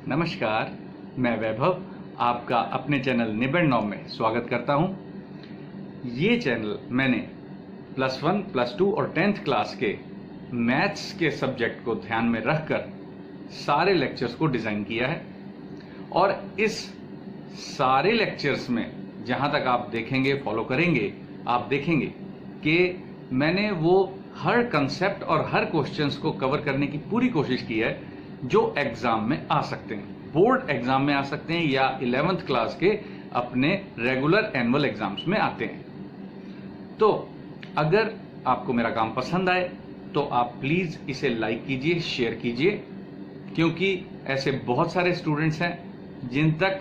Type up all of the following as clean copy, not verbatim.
नमस्कार, मैं वैभव आपका अपने चैनल निबंध 9 में स्वागत करता हूं। ये चैनल मैंने +1, +2 और 10th क्लास के मैथ्स के सब्जेक्ट को ध्यान में रखकर सारे लेक्चर्स को डिज़ाइन किया है और इस सारे लेक्चर्स में जहां तक आप देखेंगे, फॉलो करेंगे, आप देखेंगे कि मैंने वो हर कंसेप्ट और हर क्वेश्चंस को कवर करने की पूरी कोशिश की है जो एग्जाम में आ सकते हैं, बोर्ड एग्जाम में आ सकते हैं या 11th क्लास के अपने रेगुलर एनुअल एग्जाम्स में आते हैं। तो अगर आपको मेरा काम पसंद आए तो आप प्लीज इसे लाइक कीजिए, शेयर कीजिए, क्योंकि ऐसे बहुत सारे स्टूडेंट्स हैं जिन तक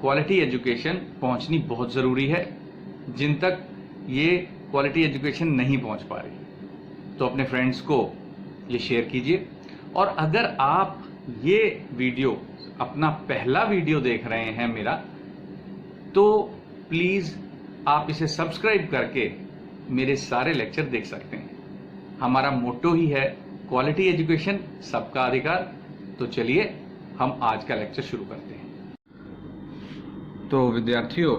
क्वालिटी एजुकेशन पहुंचनी बहुत जरूरी है, जिन तक ये क्वालिटी एजुकेशन नहीं पहुंच पा रही। तो अपने फ्रेंड्स को ये शेयर कीजिए और अगर आप ये वीडियो अपना पहला वीडियो देख रहे हैं मेरा, तो प्लीज आप इसे सब्सक्राइब करके मेरे सारे लेक्चर देख सकते हैं। हमारा मोटो ही है क्वालिटी एजुकेशन, सबका अधिकार। तो चलिए हम आज का लेक्चर शुरू करते हैं। तो विद्यार्थियों,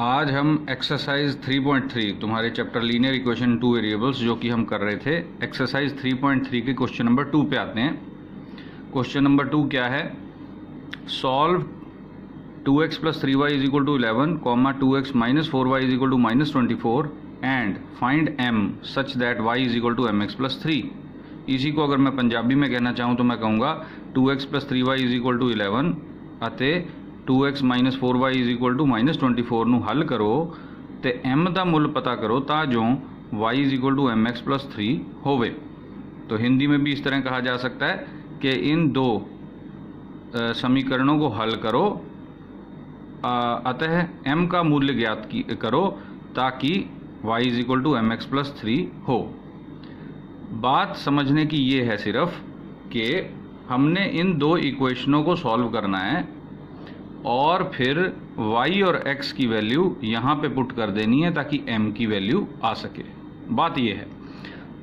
आज हम एक्सरसाइज 3.3 तुम्हारे चैप्टर लीनियर इक्वेशन 2 वेरिएबल्स जो कि हम कर रहे थे, एक्सरसाइज 3.3 के क्वेश्चन नंबर 2 पे आते हैं। क्वेश्चन नंबर 2 क्या है? Solve 2x + 3y = 11, 2x - 4y = -24 and find m such that y = mx + 3। इसी को अगर मैं पंजाबी में कहना चाहूँ तो मैं कहूँगा 2x + 3y = 11 ਅਤੇ 2x - 4y = -24 ਨੂੰ ਹੱਲ ਕਰੋ ਤੇ m ਦਾ ਮੁੱਲ पता करो ਤਾਂ जो y = mx + 3 होवे। तो हिंदी में भी इस तरह कहा जा सकता है कि इन दो समीकरणों को हल करो अतः m का मूल्य ज्ञात करो ताकि y = mx + 3 हो। बात समझने की ये है सिर्फ कि हमने इन दो इक्वेशनों को सॉल्व करना है और फिर y और x की वैल्यू यहाँ पे पुट कर देनी है ताकि m की वैल्यू आ सके। बात ये है।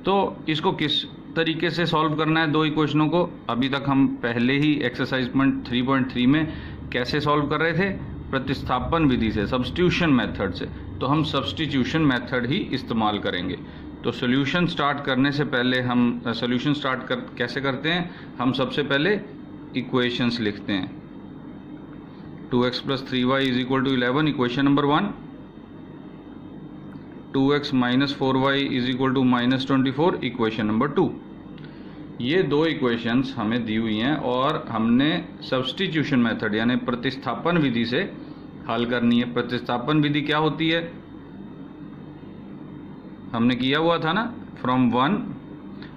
तो इसको किस तरीके से सॉल्व करना है दो इक्वेशनों को? अभी तक हम पहले ही एक्सरसाइज 3.3 में कैसे सॉल्व कर रहे थे? प्रतिस्थापन विधि से, सब्स्टिट्यूशन मेथड से। तो हम सब्स्टिट्यूशन मेथड ही इस्तेमाल करेंगे। तो सॉल्यूशन स्टार्ट करने से पहले हम सॉल्यूशन कैसे करते हैं? हम सबसे पहले इक्वेशंस लिखते हैं। 2x + 3y = 11 equation number 1, 2x - 4y = -24 equation number 2। ये दो इक्वेशंस हमें दी हुई हैं और हमने सब्स्टिट्यूशन मेथड यानी प्रतिस्थापन विधि से हल करनी है। प्रतिस्थापन विधि क्या होती है? हमने किया हुआ था ना, फ्रॉम 1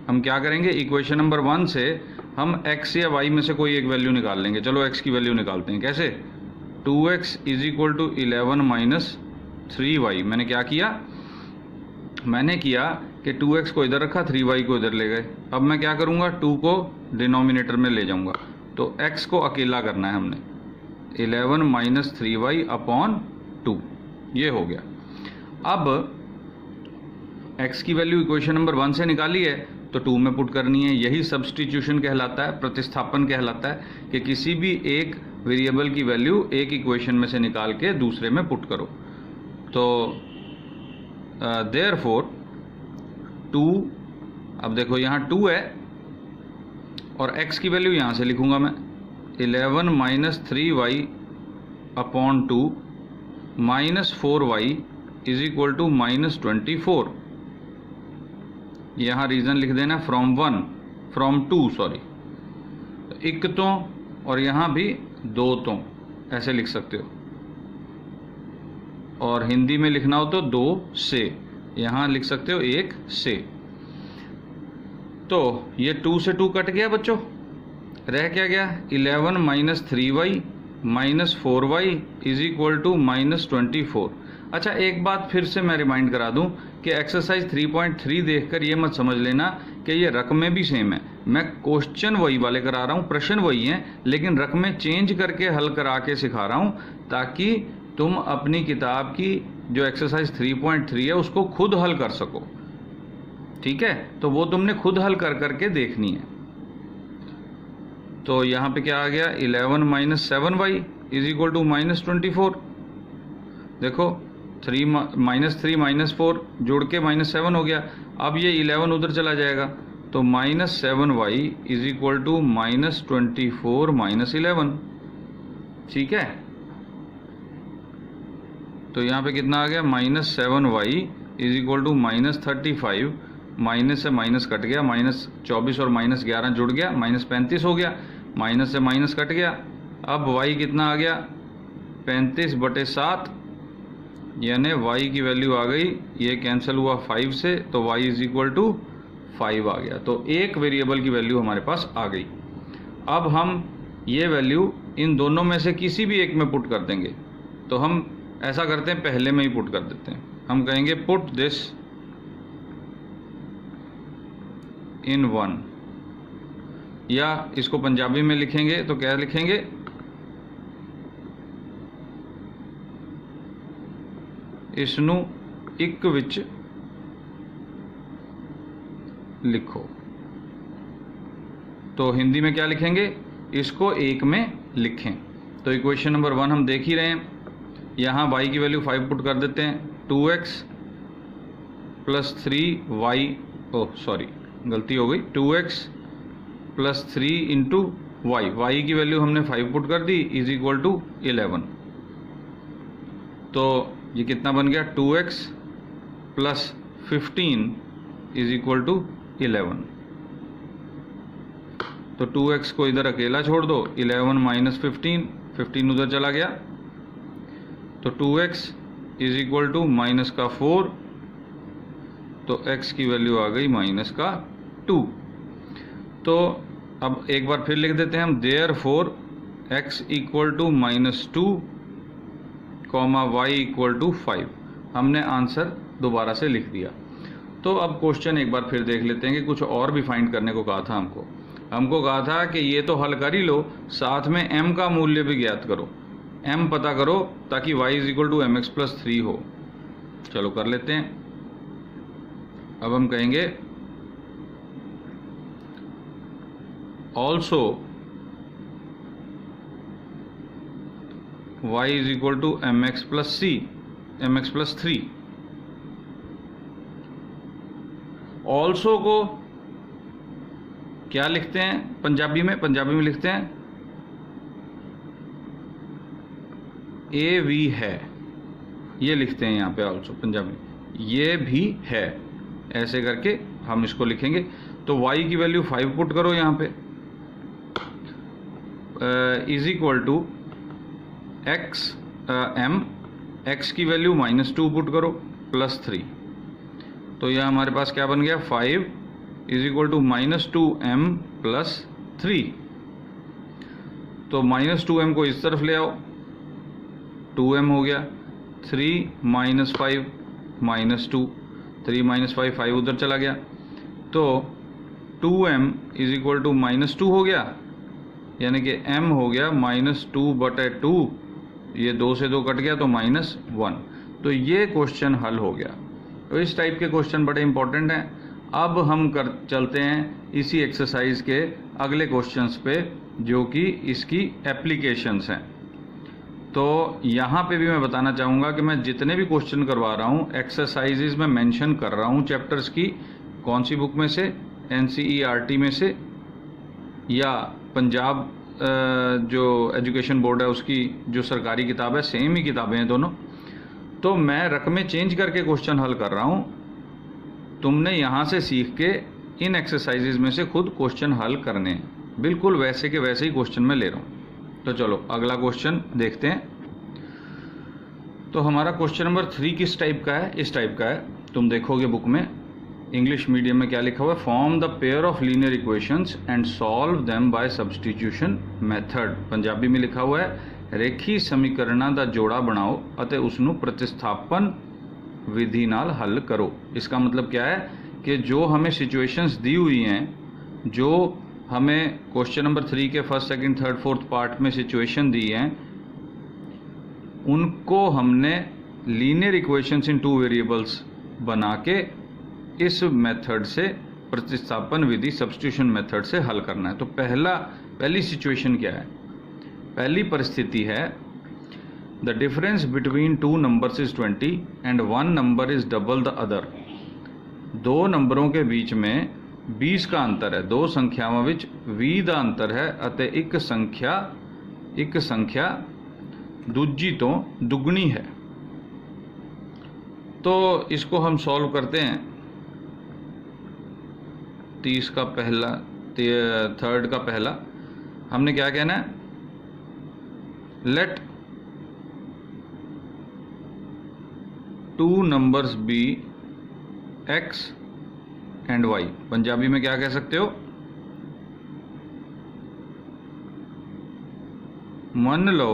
हम क्या करेंगे, इक्वेशन नंबर 1 से हम x या y में से कोई एक वैल्यू निकाल लेंगे। चलो x की वैल्यू निकालते हैं। कैसे? 2x = 11 - 3y। मैंने क्या किया? मैंने किया कि 2x को इधर रखा, 3y को इधर ले गए। अब मैं क्या करूँगा, 2 को डिनोमिनेटर में ले जाऊँगा। तो x को अकेला करना है हमने, 11 - 3y / 2, ये हो गया। अब x की वैल्यू इक्वेशन नंबर 1 से निकाली है तो 2 में पुट करनी है। यही सब्स्टिट्यूशन कहलाता है, प्रतिस्थापन कहलाता है कि किसी भी एक वेरिएबल की वैल्यू एक इक्वेशन में से निकाल के दूसरे में पुट करो। तो देयरफॉर 2, अब देखो यहाँ 2 है और x की वैल्यू यहाँ से लिखूँगा मैं, 11 - 3y / 2 - 4y = -24। यहाँ रीज़न लिख देना फ्रॉम 2 सॉरी, एक तो और यहाँ भी 2 तो, ऐसे लिख सकते हो। और हिंदी में लिखना हो तो 2 से, यहाँ लिख सकते हो 1 से। तो ये 2 से 2 कट गया बच्चों, रह क्या गया? 11 - 3y - 4y = -24। अच्छा, एक बात फिर से मैं रिमाइंड करा दूं कि एक्सरसाइज 3.3 देखकर ये मत समझ लेना कि ये रकमें भी सेम है। मैं क्वेश्चन वही वाले करा रहा हूँ, प्रश्न वही हैं, लेकिन रकमें चेंज करके हल करा के सिखा रहा हूँ ताकि तुम अपनी किताब की जो एक्सरसाइज 3.3 है उसको खुद हल कर सको। ठीक है, तो वो तुमने खुद हल कर करके देखनी है। तो यहाँ पे क्या आ गया, 11 minus 7y is equal to minus 24। देखो 3 माइनस 4 जोड़ के माइनस 7 हो गया। अब ये 11 उधर चला जाएगा, तो minus 7y is equal to minus 24 minus 11। ठीक है, तो यहाँ पे कितना आ गया, minus 7y is equal to minus 35। Minus से माइनस कट गया, माइनस 24 और माइनस 11 जुड़ गया, माइनस 35 हो गया। माइनस से माइनस कट गया, अब y कितना आ गया, 35/7, यानी y की वैल्यू आ गई, ये कैंसिल हुआ 5 से, तो y इज इक्वल टू 5 आ गया। तो एक वेरिएबल की वैल्यू हमारे पास आ गई। अब हम ये वैल्यू इन दोनों में से किसी भी एक में पुट कर देंगे। तो हम ऐसा करते हैं, पहले में ही पुट कर देते हैं। हम कहेंगे पुट दिस इन 1, या इसको पंजाबी में लिखेंगे तो क्या लिखेंगे, इसनू एक विच लिखो। तो हिंदी में क्या लिखेंगे, इसको एक में लिखें। तो इक्वेशन नंबर 1 हम देख ही रहे हैं, यहाँ y की वैल्यू 5 पुट कर देते हैं, 2x plus 3y, oh sorry गलती हो गई, 2x प्लस 3 इंटू y की वैल्यू हमने 5 पुट कर दी, इज इक्वल टू 11। तो ये कितना बन गया, 2x plus 15 is equal to 11। तो 2x को इधर अकेला छोड़ दो, 11 माइनस 15 उधर चला गया, तो 2x is equal to minus का 4, तो x की वैल्यू आ गई माइनस का 2। तो अब एक बार फिर लिख देते हैं हम, therefore x equal to -2 comma y equal to 5। हमने आंसर दोबारा से लिख दिया। तो अब क्वेश्चन एक बार फिर देख लेते हैं कि कुछ और भी फाइंड करने को कहा था हमको कहा था कि ये तो हल कर ही लो, साथ में m का मूल्य भी ज्ञात करो, m पता करो ताकि y is equal to mx plus 3 हो। चलो कर लेते हैं। अब हम कहेंगे also y is equal to mx plus 3। Also को क्या लिखते हैं पंजाबी में लिखते हैं ए वी है, ये लिखते हैं यहाँ पे ऑल्सो पंजाबी, ये भी है, ऐसे करके हम इसको लिखेंगे। तो y की वैल्यू 5 पुट करो यहाँ पे, इज इक्वल टू x की वैल्यू -2 पुट करो प्लस 3। तो यह हमारे पास क्या बन गया, 5 is equal to -2m plus 3। तो -2m को इस तरफ ले आओ, 2m हो गया, 3 माइनस 5 -2, 3 माइनस 5 उधर चला गया, तो 2m इज इक्वल टू -2 हो गया, यानी कि m हो गया -2/2, ये 2 से 2 कट गया तो -1। तो ये क्वेश्चन हल हो गया। तो इस टाइप के क्वेश्चन बड़े इंपॉर्टेंट हैं। अब हम चलते हैं इसी एक्सरसाइज के अगले क्वेश्चंस पे, जो कि इसकी एप्लीकेशंस हैं। तो यहाँ पे भी मैं बताना चाहूँगा कि मैं जितने भी क्वेश्चन करवा रहा हूँ एक्सरसाइजेज में मेंशन कर रहा हूँ चैप्टर्स की, कौन सी बुक में से, NCERT में से या पंजाब जो एजुकेशन बोर्ड है उसकी जो सरकारी किताब है, सेम ही किताबें हैं दोनों। तो मैं रकमें चेंज करके क्वेश्चन हल कर रहा हूँ, तुमने यहाँ से सीख के इन एक्सरसाइजेज में से खुद क्वेश्चन हल करने हैं, बिल्कुल वैसे के वैसे ही क्वेश्चन मैं ले रहा हूँ। तो चलो अगला क्वेश्चन देखते हैं। तो हमारा क्वेश्चन नंबर 3 किस टाइप का है, इस टाइप का है। तुम देखोगे बुक में इंग्लिश मीडियम में क्या लिखा हुआ है, form the pair of linear equations and solve them by substitution method. Punjabi में लिखा हुआ है रेखी समीकरणों का जोड़ा बनाओ अते उसनू प्रतिस्थापन विधि नाल हल करो। इसका मतलब क्या है कि जो हमें सिचुएशंस दी हुई हैं, जो हमें क्वेश्चन नंबर 3 के first, second, third, fourth part में सिचुएशन दी हैं, उनको हमने लीनियर इक्वेशंस इन 2 वेरिएबल्स बना के इस मेथड से, प्रतिस्थापन विधि सब्स्टिट्यूशन मेथड से हल करना है। तो पहला पहली सिचुएशन क्या है? पहली परिस्थिति है the difference between two numbers is 20 and one number is double the other. दो नंबरों के बीच में 20 का अंतर है, दो संख्यावां विच 20 ਦਾ अंतर है ਅਤੇ ਇੱਕ संख्या दूजी तो दुगनी है। तो इसको हम सॉल्व करते हैं। 30 का पहला, थर्ड का पहला, हमने क्या कहना है? Let two numbers be x and y। Punjabi में क्या कह सकते हो? मान लो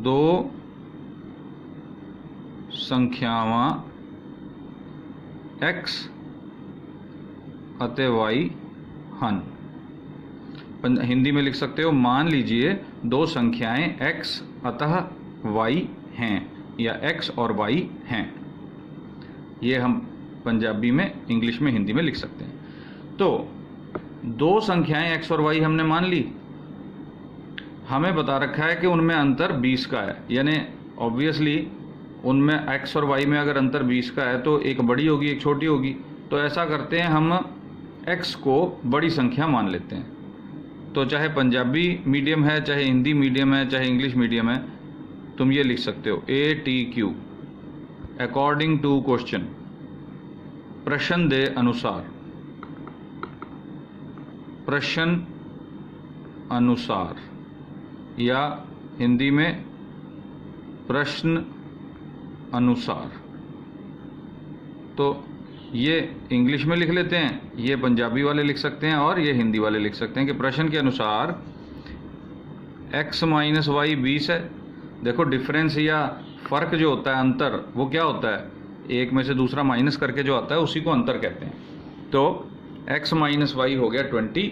दो संख्यावां x अते y हन। हिंदी में लिख सकते हो, मान लीजिए दो संख्याएं x अतः y हैं या x और y हैं। ये हम पंजाबी में, इंग्लिश में, हिंदी में लिख सकते हैं। तो दो संख्याएं x और y हमने मान ली। हमें बता रखा है कि उनमें अंतर 20 का है, यानी ऑब्वियसली उनमें x और y में अगर अंतर 20 का है तो एक बड़ी होगी एक छोटी होगी। तो ऐसा करते हैं, हम x को बड़ी संख्या मान लेते हैं। तो चाहे पंजाबी मीडियम है, चाहे हिंदी मीडियम है, चाहे इंग्लिश मीडियम है, तुम ये लिख सकते हो ATQ अकॉर्डिंग टू क्वेश्चन, प्रश्न दे अनुसार। प्रश्न अनुसार या हिंदी में प्रश्न अनुसार। तो ये इंग्लिश में लिख लेते हैं, ये पंजाबी वाले लिख सकते हैं और ये हिंदी वाले लिख सकते हैं कि प्रश्न के अनुसार x माइनस वाई 20 है। देखो डिफरेंस या फ़र्क जो होता है, अंतर, वो क्या होता है? एक में से दूसरा माइनस करके जो आता है उसी को अंतर कहते हैं। तो x माइनस वाई हो गया 20,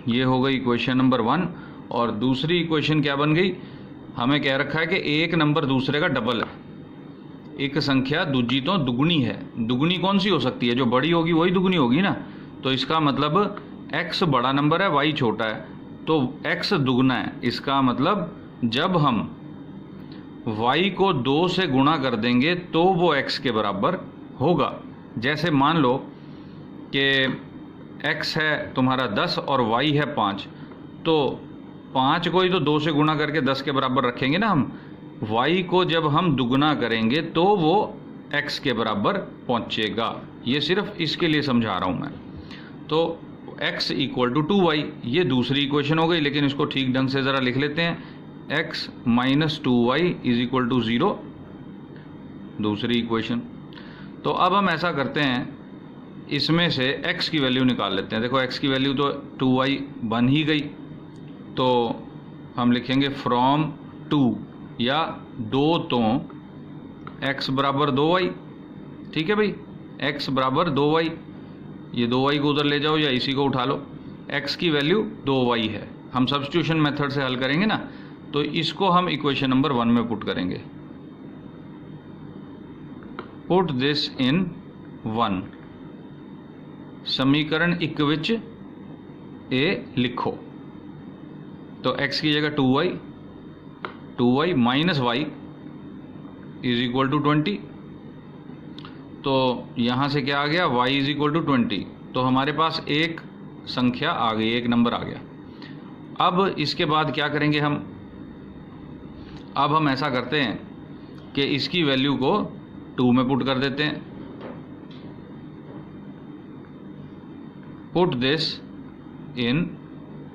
ये हो गई इक्वेशन नंबर 1। और दूसरी इक्वेशन क्या बन गई? हमें कह रखा है कि एक नंबर दूसरे का डबल है, एक संख्या दूजी तो दुगनी है। दुगनी कौन सी हो सकती है? जो बड़ी होगी वही दुगनी होगी ना। तो इसका मतलब x बड़ा नंबर है, y छोटा है, तो x दुगना है। इसका मतलब जब हम y को 2 से गुणा कर देंगे तो वो x के बराबर होगा। जैसे मान लो कि x है तुम्हारा 10 और y है 5, तो 5 को ही तो 2 से गुणा करके 10 के बराबर रखेंगे ना हम। y को जब हम दुगना करेंगे तो वो x के बराबर पहुंचेगा। ये सिर्फ इसके लिए समझा रहा हूं मैं। तो x इक्वल टू 2y, ये दूसरी इक्वेशन हो गई, लेकिन इसको ठीक ढंग से ज़रा लिख लेते हैं। x minus 2y is equal to 0, दूसरी इक्वेशन। तो अब हम ऐसा करते हैं, इसमें से x की वैल्यू निकाल लेते हैं। देखो x की वैल्यू तो 2y बन ही गई, तो हम लिखेंगे फ्रॉम 2 या 2 तो x बराबर 2y। ठीक है भाई, x बराबर 2y। ये 2y को उधर ले जाओ या इसी को उठा लो। x की वैल्यू 2y है। हम सब्स्टिट्यूशन मेथड से हल करेंगे ना, तो इसको हम इक्वेशन नंबर 1 में पुट करेंगे। पुट दिस इन 1, समीकरण 1 विच ए लिखो। तो x की जगह 2y minus y is equal to 20। तो यहाँ से क्या आ गया? y is equal to 20। तो हमारे पास एक संख्या आ गई, एक नंबर आ गया। अब इसके बाद क्या करेंगे हम? अब हम ऐसा करते हैं कि इसकी वैल्यू को 2 में पुट कर देते हैं। Put this in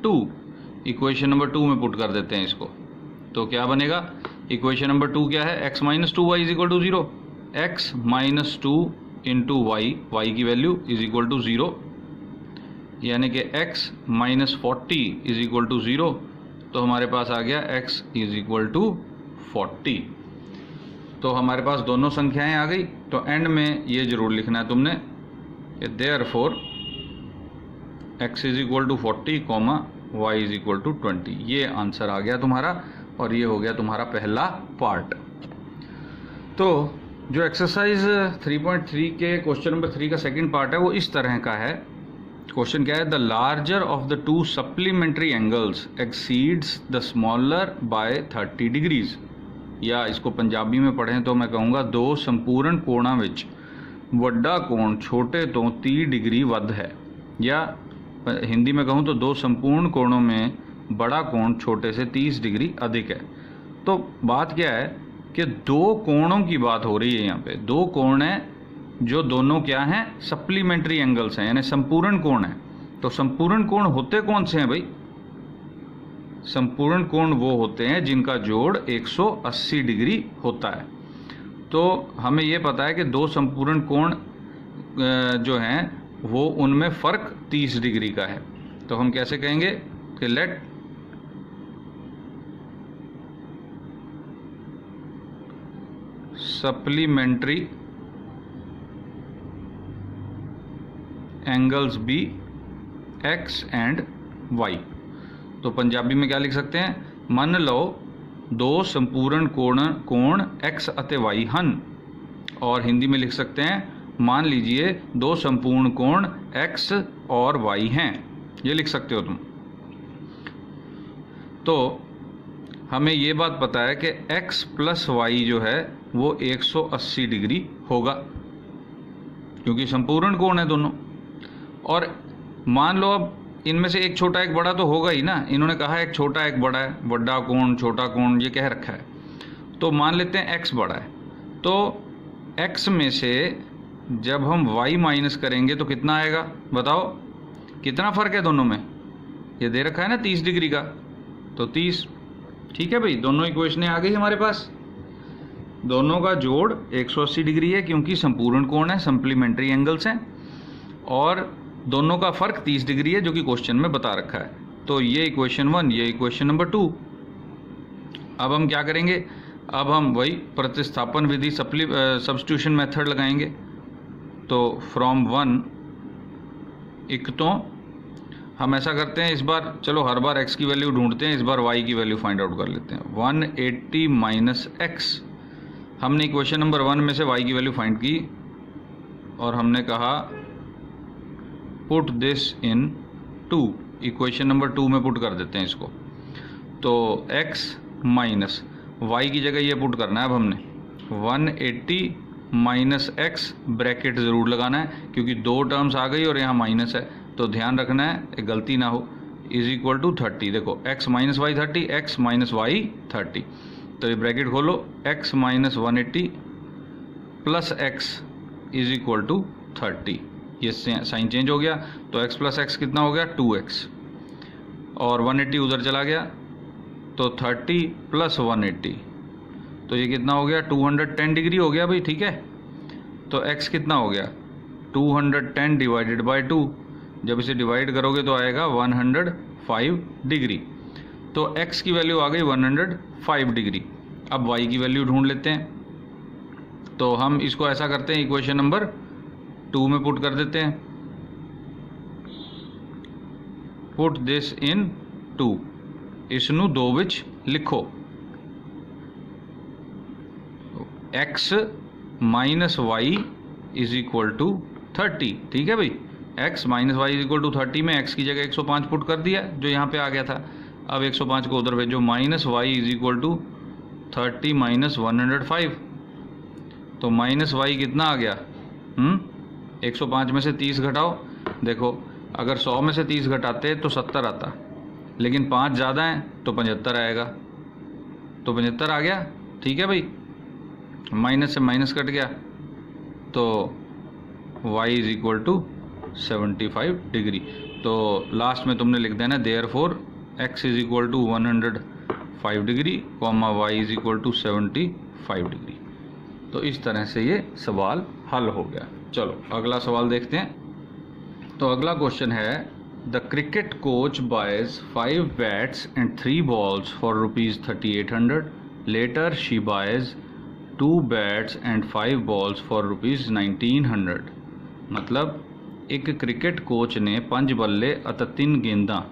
2, equation number 2 में पुट कर देते हैं इसको। तो क्या बनेगा? इक्वेशन नंबर 2 क्या है? x minus 2y is equal to 0। x minus 2 into y, y की वैल्यू इज इक्वल टू 0, यानी कि x minus 40 is equal to 0। तो हमारे पास आ गया x इज इक्वल टू 40। तो हमारे पास दोनों संख्याएं आ गई। तो एंड में ये जरूर लिखना है तुमने कि therefore x is equal to 40 comma y is equal to 20। ये आंसर आ गया तुम्हारा, और ये हो गया तुम्हारा पहला पार्ट। तो जो एक्सरसाइज 3.3 के क्वेश्चन नंबर 3 का सेकंड पार्ट है वो इस तरह का है क्वेश्चन क्या है, the larger of the two supplementary angles exceeds the smaller by 30 degrees. या इसको पंजाबी में पढ़ें तो मैं कहूँगा दो संपूर्ण कोणों विच वड्डा कोण छोटे तो 30 डिग्री वध है। या हिंदी में कहूँ तो दो संपूर्ण कोणों में बड़ा कोण छोटे से 30 डिग्री अधिक है। तो बात क्या है कि दो कोणों की बात हो रही है, यहाँ पे दो कोण हैं जो दोनों क्या हैं, सप्लीमेंट्री एंगल्स हैं, यानी संपूर्ण कोण है। तो संपूर्ण कोण होते कौन से हैं भाई? संपूर्ण कोण वो होते हैं जिनका जोड़ 180 डिग्री होता है। तो हमें ये पता है कि दो संपूर्ण कोण जो हैं वो उनमें फ़र्क 30 डिग्री का है। तो हम कैसे कहेंगे कि let supplementary angles be x and y. तो पंजाबी में क्या लिख सकते हैं, मान लो दो संपूर्ण कोण एक्स अते वाई हन। और हिंदी में लिख सकते हैं, मान लीजिए दो संपूर्ण कोण एक्स और वाई हैं, ये लिख सकते हो तुम। तो हमें ये बात पता है कि एक्स प्लस वाई जो है वो 180 डिग्री होगा, क्योंकि संपूर्ण कोण है दोनों। और मान लो अब इनमें से एक छोटा एक बड़ा तो होगा ही ना, इन्होंने कहा एक छोटा एक बड़ा है, बड़ा कोण छोटा कोण ये कह रखा है। तो मान लेते हैं एक्स बड़ा है, तो एक्स में से जब हम वाई माइनस करेंगे तो कितना आएगा बताओ, कितना फ़र्क है दोनों में? ये दे रखा है ना 30 डिग्री का, तो 30। ठीक है भाई, दोनों इक्वेशनें आ गई हमारे पास। दोनों का जोड़ 180 डिग्री है क्योंकि संपूर्ण कोण है, सप्लीमेंट्री एंगल्स हैं, और दोनों का फ़र्क 30 डिग्री है जो कि क्वेश्चन में बता रखा है। तो ये इक्वेशन 1, ये इक्वेशन नंबर 2। अब हम क्या करेंगे, अब हम वही प्रतिस्थापन विधि सब्स्टिट्यूशन मेथड लगाएंगे। तो फ्रॉम 1 एक तो हम ऐसा करते हैं, इस बार चलो हर बार x की वैल्यू ढूंढते हैं, इस बार y की वैल्यू फाइंड आउट कर लेते हैं। 180 माइनस एक्स, हमने इक्वेशन नंबर 1 में से y की वैल्यू फाइंड की और हमने कहा put this in 2, equation number 2 में पुट कर देते हैं इसको। तो x माइनस y की जगह ये पुट करना है अब हमने 180 माइनस एक्स, ब्रैकेट ज़रूर लगाना है क्योंकि दो टर्म्स आ गई और यहाँ माइनस है, तो ध्यान रखना है गलती ना हो, इज इक्वल टू 30। देखो x minus y 30, x minus y 30, तो ये ब्रैकेट खोलो, x minus 180 plus x is equal to 30। ये साइन चेंज हो गया, तो x प्लस एक्स कितना हो गया 2x, और 180 उधर चला गया तो 30 प्लस 180, तो ये कितना हो गया 210 डिग्री हो गया भाई। ठीक है, तो x कितना हो गया 210 डिवाइडेड बाय 2, जब इसे डिवाइड करोगे तो आएगा 105 डिग्री। तो x की वैल्यू आ गई 105 डिग्री। अब y की वैल्यू ढूंढ लेते हैं, तो हम इसको ऐसा करते हैं, इक्वेशन नंबर 2 में पुट कर देते हैं, पुट दिस इन 2, इसनू 2 विच लिखो, x minus y is equal to 30। ठीक है भाई, x minus y is equal to 30 में x की जगह 105 पुट कर दिया जो यहाँ पे आ गया था। अब 105 को उधर भेजो, minus y is equal to 30 minus 105, तो माइनस वाई कितना आ गया 105 में से 30 घटाओ। देखो अगर 100 में से 30 घटाते तो 70 आता, लेकिन 5 ज़्यादा हैं तो 75 आएगा, तो 75 आ गया। ठीक है भाई, माइनस से माइनस कट गया, तो y is equal to 75 degree. तो लास्ट में तुमने लिख देना therefore x is equal to 105 degree comma y is equal to 75 degree. तो इस तरह से ये सवाल हल हो गया। चलो अगला सवाल देखते हैं। तो अगला क्वेश्चन है, the cricket coach buys 5 bats and 3 balls for ₹3800, later she buys 2 bats and 5 balls for ₹1900। मतलब एक क्रिकेट कोच ने 5 बल्ले ਅਤੇ 3 गेंदा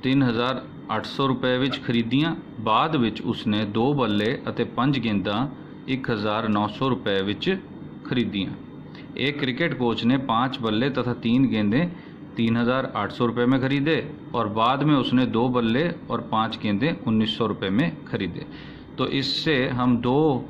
3800 रुपए ਵਿੱਚ ਖਰੀਦੀਆਂ, ਬਾਅਦ ਵਿੱਚ ਉਸਨੇ 2 ਬੱਲੇ ਅਤੇ 5 गेंदा 1900 रुपए ਵਿੱਚ ਖਰੀਦੀਆਂ। एक क्रिकेट कोच ने 5 बल्ले तथा 3 गेंदें 3,800 रुपये में खरीदे और बाद में उसने 2 बल्ले और 5 गेंदें 1,900 रुपये में खरीदे। तो इससे हम दो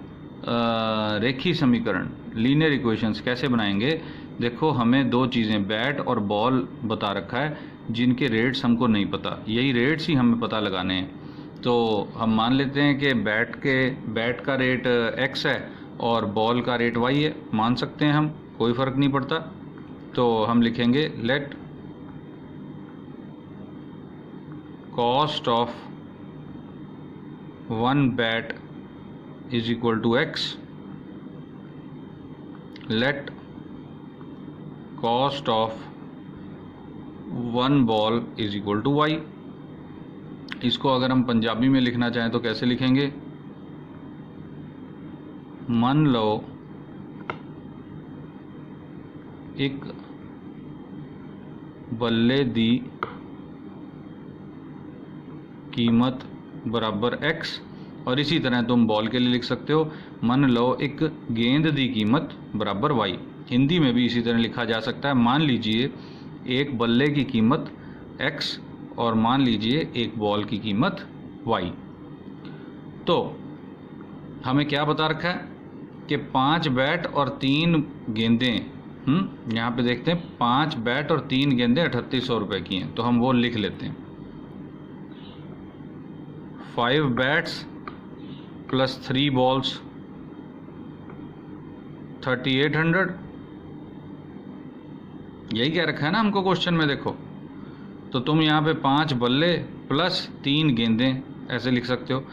रेखीय समीकरण लीनियर इक्वेशंस कैसे बनाएंगे। देखो, हमें दो चीज़ें बैट और बॉल बता रखा है जिनके रेट्स हमको नहीं पता, यही रेट्स ही हमें पता लगाने हैं। तो हम मान लेते हैं कि बैट का रेट x है और बॉल का रेट y है, मान सकते हैं हम, कोई फ़र्क नहीं पड़ता। तो हम लिखेंगे let cost of one bat is equal to x, let cost of one ball is equal to y। इसको अगर हम पंजाबी में लिखना चाहें तो कैसे लिखेंगे, मान लो एक बल्ले दी कीमत बराबर x, और इसी तरह तुम बॉल के लिए लिख सकते हो, मान लो एक गेंद दी कीमत बराबर y। हिंदी में भी इसी तरह लिखा जा सकता है, मान लीजिए एक बल्ले की कीमत x और मान लीजिए एक बॉल की कीमत y। तो हमें क्या बता रखा है कि 5 बैट और 3 गेंदें, यहाँ पे देखते हैं 5 बैट और 3 गेंदें 3800 रुपये की हैं, तो हम वो लिख लेते हैं। 5 बैट्स प्लस 3 बॉल्स 3800, यही क्या रखा है ना हमको क्वेश्चन में। देखो, तो तुम यहाँ पे 5 बल्ले प्लस 3 गेंदें ऐसे लिख सकते हो।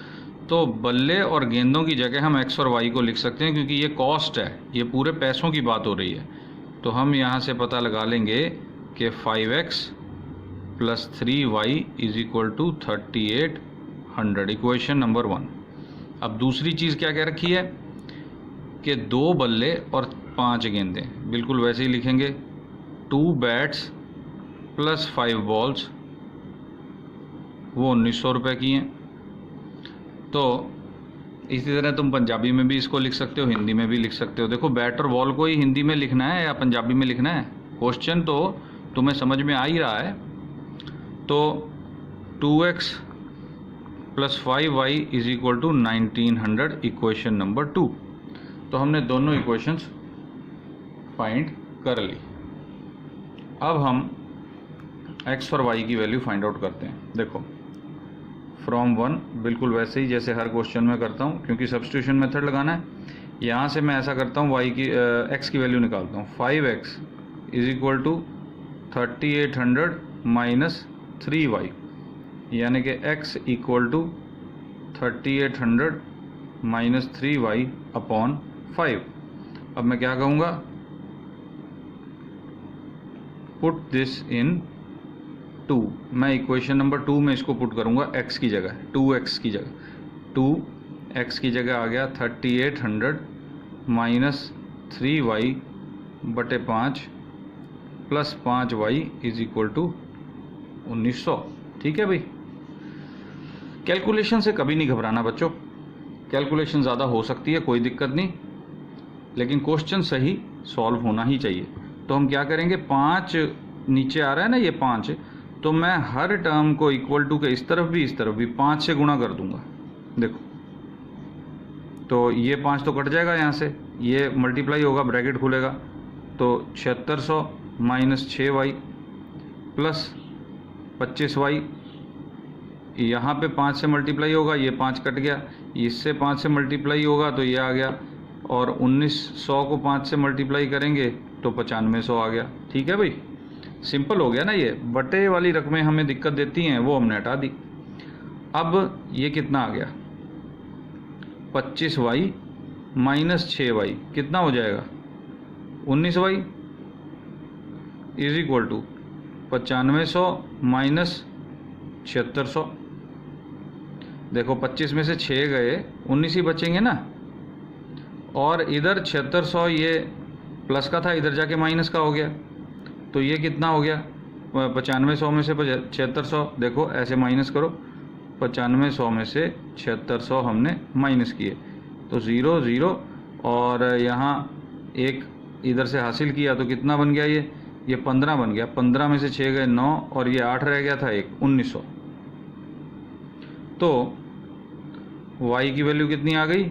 तो बल्ले और गेंदों की जगह हम x और y को लिख सकते हैं, क्योंकि ये कॉस्ट है, ये पूरे पैसों की बात हो रही है। तो हम यहाँ से पता लगा लेंगे कि 5x plus 3y is equal to 3800, equation number 1। अब दूसरी चीज़ क्या कह रखी है कि 2 बल्ले और 5 गेंदें, बिल्कुल वैसे ही लिखेंगे। 2 बैट्स प्लस 5 बॉल्स, वो 1,900 रुपये की हैं। तो इसी तरह तुम पंजाबी में भी इसको लिख सकते हो, हिंदी में भी लिख सकते हो। देखो, बैट और बॉल को ही हिंदी में लिखना है या पंजाबी में लिखना है, क्वेश्चन तो तुम्हें समझ में आ ही रहा है। तो 2x plus 5y is equal to 1900, equation number 2। तो हमने दोनों इक्वेशंस फाइंड कर ली। अब हम x और y की वैल्यू फाइंड आउट करते हैं। देखो, फ्रॉम 1, बिल्कुल वैसे ही जैसे हर क्वेश्चन में करता हूँ, क्योंकि सब्स्टिट्यूशन मेथड लगाना है। यहाँ से मैं ऐसा करता हूँ, x की वैल्यू निकालता हूँ। 5x is equal to 3800 minus 3y, यानी कि x equal to 3800 minus 3y upon 5। अब मैं क्या कहूँगा, पुट दिस इन 2। मैं इक्वेशन नंबर 2 में इसको पुट करूँगा x की जगह, 2x की जगह। 2x की जगह आ गया 3800 माइनस 3y बटे 5 plus 5y is equal to 1900। ठीक है भाई, कैलकुलेशन से कभी नहीं घबराना बच्चों, कैलकुलेशन ज़्यादा हो सकती है, कोई दिक्कत नहीं, लेकिन क्वेश्चन सही सॉल्व होना ही चाहिए। तो हम क्या करेंगे, 5 नीचे आ रहा है ना, ये 5, तो मैं हर टर्म को इक्वल टू के इस तरफ भी 5 से गुणा कर दूंगा। देखो, तो ये 5 तो कट जाएगा यहाँ से, ये मल्टीप्लाई होगा, ब्रैकेट खुलेगा, तो 7600 माइनस 6y प्लस 25y, यहाँ पे 5 से मल्टीप्लाई होगा, ये 5 कट गया, इससे 5 से मल्टीप्लाई होगा तो ये आ गया, और 1900 को 5 से मल्टीप्लाई करेंगे तो 9500 आ गया। ठीक है भाई, सिंपल हो गया ना। ये बटे वाली रकमें हमें दिक्कत देती हैं, वो हमने हटा दी। अब ये कितना आ गया, 25y माइनस 6y कितना हो जाएगा, 19y is equal to 9500 minus 7600। देखो, 25 में से 6 गए, 19 ही बचेंगे ना, और इधर 7600 ये प्लस का था, इधर जाके माइनस का हो गया, तो ये कितना हो गया, 9500 में से 7600, देखो ऐसे माइनस करो, 9500 में से 7600 हमने माइनस किए, तो 0 0, और यहाँ एक इधर से हासिल किया तो कितना बन गया, ये 15 बन गया। 15 में से 6 गए 9 और ये 8 रह गया था, 1900। तो y की वैल्यू कितनी आ गई,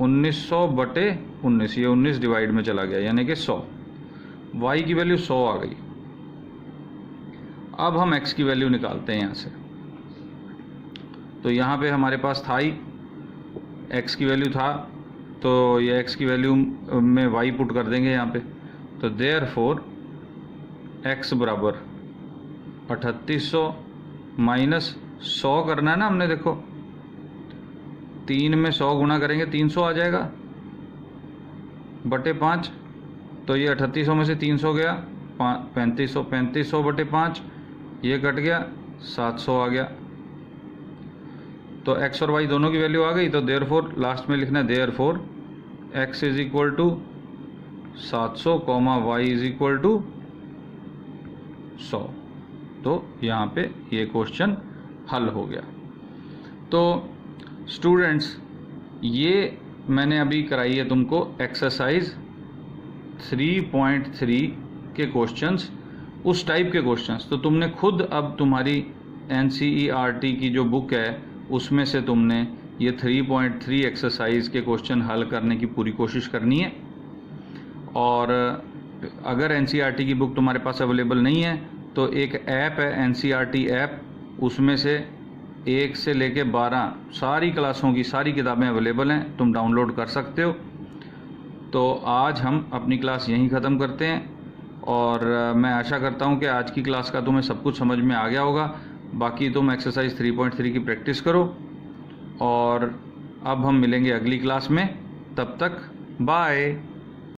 1900 बटे 19, ये 19 डिवाइड में चला गया यानी कि 100। y की वैल्यू 100 आ गई। अब हम x की वैल्यू निकालते हैं यहाँ से। तो यहाँ पे हमारे पास था ही, x की वैल्यू था, तो ये x की वैल्यू में y पुट कर देंगे यहाँ पे। तो देयरफॉर x बराबर 3800 माइनस 100 करना है ना हमने, देखो 3 में 100 गुणा करेंगे 300 आ जाएगा बटे 5। तो ये 3800 में से 300 गया 3500, 3500 बटे 5 ये कट गया 700 आ गया। तो x और y दोनों की वैल्यू आ गई। तो देयरफॉर लास्ट में लिखना है therefore x is equal to 700 comma y is equal to 100। तो यहाँ पे ये क्वेश्चन हल हो गया। तो स्टूडेंट्स, ये मैंने अभी कराई है तुमको एक्सरसाइज 3.3 के क्वेश्चंस, उस टाइप के क्वेश्चंस। तो तुमने खुद अब तुम्हारी NCERT की जो बुक है उसमें से तुमने ये 3.3 एक्सरसाइज के क्वेश्चन हल करने की पूरी कोशिश करनी है। और अगर NCERT की बुक तुम्हारे पास अवेलेबल नहीं है तो एक ऐप है NCERT ऐप, उसमें से 1 से लेके 12 सारी क्लासों की सारी किताबें अवेलेबल हैं, तुम डाउनलोड कर सकते हो। तो आज हम अपनी क्लास यहीं ख़त्म करते हैं और मैं आशा करता हूं कि आज की क्लास का तुम्हें सब कुछ समझ में आ गया होगा। बाकी तुम एक्सरसाइज 3.3 की प्रैक्टिस करो और अब हम मिलेंगे अगली क्लास में। तब तक बाय।